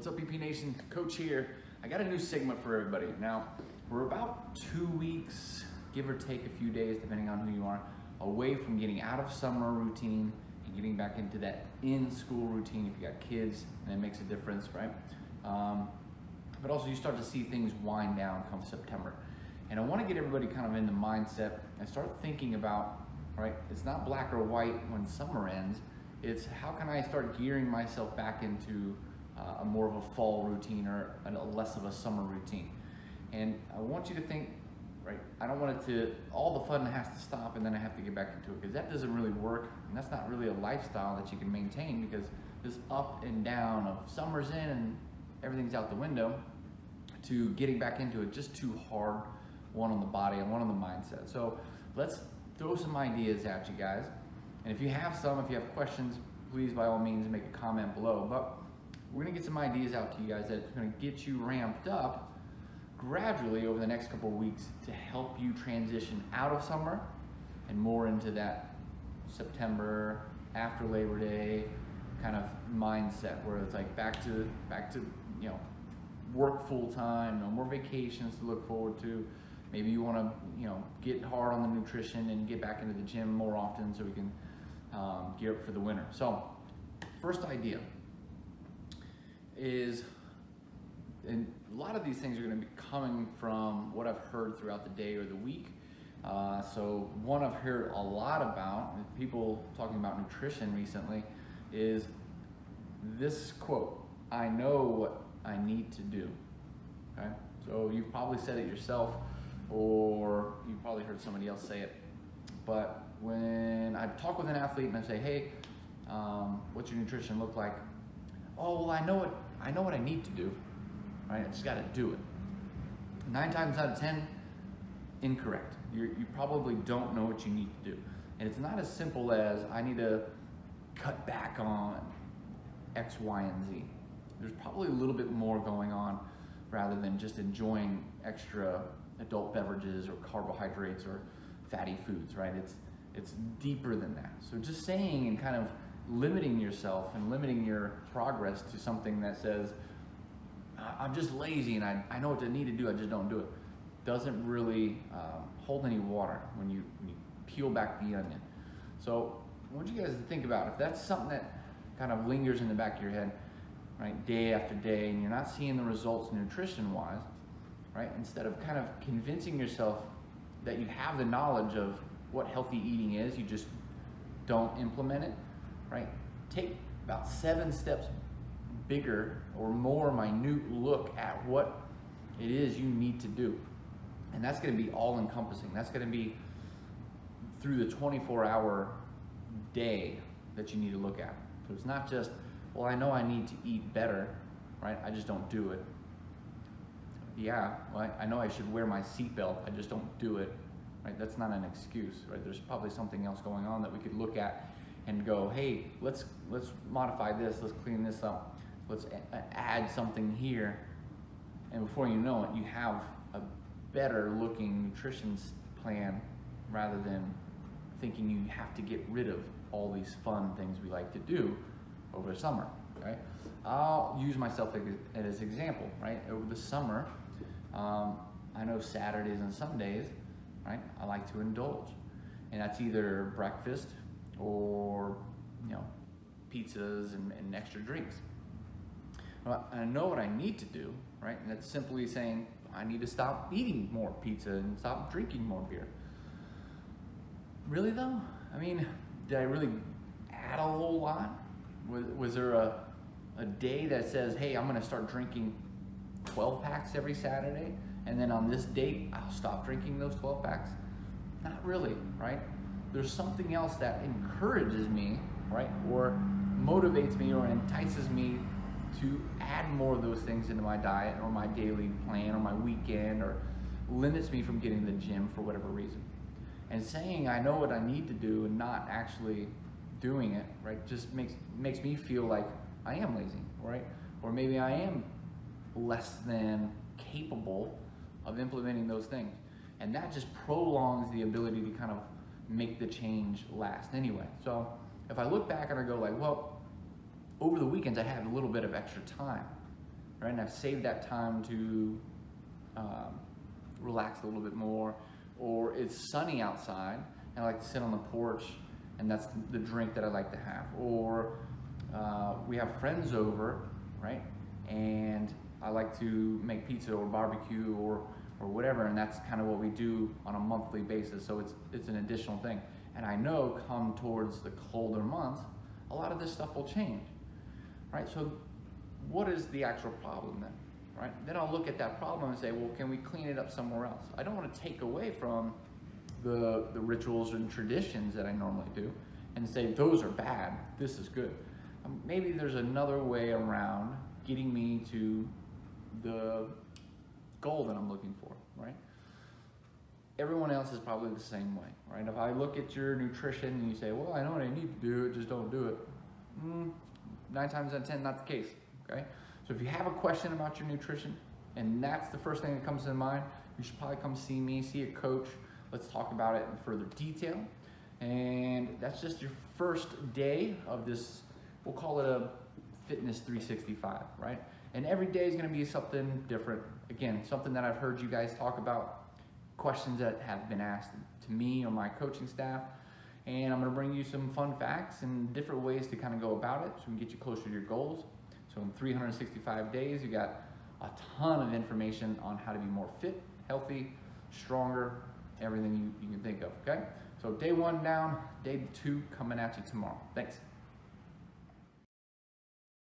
What's up, BP Nation? Coach here. I got a new segment for everybody. Now, we're about 2 weeks, give or take a few days, depending on who you are, away from getting out of summer routine and getting back into that in-school routine if you got kids, and it makes a difference, right? But also you start to see things wind down come September. And I want to get everybody kind of in the mindset and start thinking about, right, it's not black or white when summer ends, it's how can I start gearing myself back into a more of a fall routine or a less of a summer routine. And I want you to think, right, I don't want it to, all the fun has to stop and then I have to get back into it, because that doesn't really work, and that's not really a lifestyle that you can maintain, because this up and down of summer's in and everything's out the window to getting back into it, just too hard, one on the body and one on the mindset. So let's throw some ideas at you guys. And if you have questions, please by all means make a comment below. But we're gonna get some ideas out to you guys that's gonna get you ramped up gradually over the next couple of weeks to help you transition out of summer and more into that September, after Labor Day kind of mindset, where it's like back to you know, work full time, no more vacations to look forward to. Maybe you want to get hard on the nutrition and get back into the gym more often so we can gear up for the winter. So first idea is, and a lot of these things are going to be coming from what I've heard throughout the day or the week. So one I've heard a lot about, people talking about nutrition recently, is this quote: "I know what I need to do." Okay, so you've probably said it yourself, or you've probably heard somebody else say it. But when I talk with an athlete and I say, "Hey, what's your nutrition look like?" "Oh, well, I know what I need to do. Right? I just got to do it." 9 times out of 10, incorrect. You probably don't know what you need to do, and it's not as simple as I need to cut back on X, Y, and Z. There's probably a little bit more going on rather than just enjoying extra adult beverages or carbohydrates or fatty foods, right? It's deeper than that. So just saying and kind of limiting yourself and limiting your progress to something that says, I'm just lazy and I know what I need to do, I just don't do it, doesn't really hold any water when you peel back the onion. So I want you guys to think about if that's something that kind of lingers in the back of your head, right, day after day, and you're not seeing the results nutrition-wise, right? Instead of kind of convincing yourself that you have the knowledge of what healthy eating is, you just don't implement it, right? Take about 7 steps bigger or more minute look at what it is you need to do. And that's gonna be all encompassing. That's gonna be through the 24-hour day that you need to look at. So it's not just, well, I know I need to eat better, right? I just don't do it. Yeah, well, I know I should wear my seatbelt, I just don't do it, right? That's not an excuse, right? There's probably something else going on that we could look at and go, hey, let's modify this, let's clean this up, let's add something here. And before you know it, you have a better looking nutrition plan rather than thinking you have to get rid of all these fun things we like to do over the summer, right? I'll use myself as an example, right? Over the summer, I know Saturdays and Sundays, right, I like to indulge. And that's either breakfast or, pizzas and extra drinks. Well, I know what I need to do, right? And that's simply saying, I need to stop eating more pizza and stop drinking more beer. Really though? I mean, did I really add a whole lot? Was there a day that says, hey, I'm gonna start drinking 12 packs every Saturday, and then on this date, I'll stop drinking those 12 packs? Not really, right? There's something else that encourages me, right? Or motivates me or entices me to add more of those things into my diet or my daily plan or my weekend, or limits me from getting to the gym for whatever reason. And saying I know what I need to do and not actually doing it, right, just makes me feel like I am lazy, right? Or maybe I am less than capable of implementing those things. And that just prolongs the ability to kind of make the change last anyway. So if I look back and I go like, well, over the weekends I had a little bit of extra time, right? And I've saved that time to relax a little bit more, or it's sunny outside and I like to sit on the porch and that's the drink that I like to have, or we have friends over, right? And I like to make pizza or barbecue or whatever, and that's kind of what we do on a monthly basis. So it's an additional thing. And I know come towards the colder months, a lot of this stuff will change, right? So what is the actual problem then, right? Then I'll look at that problem and say, well, can we clean it up somewhere else? I don't want to take away from the rituals and traditions that I normally do and say those are bad, this is good. Maybe there's another way around getting me to the goal that I'm looking for, right? Everyone else is probably the same way, right? If I look at your nutrition and you say, well, I know what I need to do, just don't do it. 9 times out of 10, not the case, okay? So if you have a question about your nutrition and that's the first thing that comes to mind, you should probably come see me, see a coach. Let's talk about it in further detail. And that's just your first day of this, we'll call it a Fitness 365, right? And every day is gonna be something different. Again, something that I've heard you guys talk about, questions that have been asked to me or my coaching staff. And I'm gonna bring you some fun facts and different ways to kind of go about it so we can get you closer to your goals. So in 365 days, you got a ton of information on how to be more fit, healthy, stronger, everything you can think of, okay? So day 1 down, day 2 coming at you tomorrow. Thanks.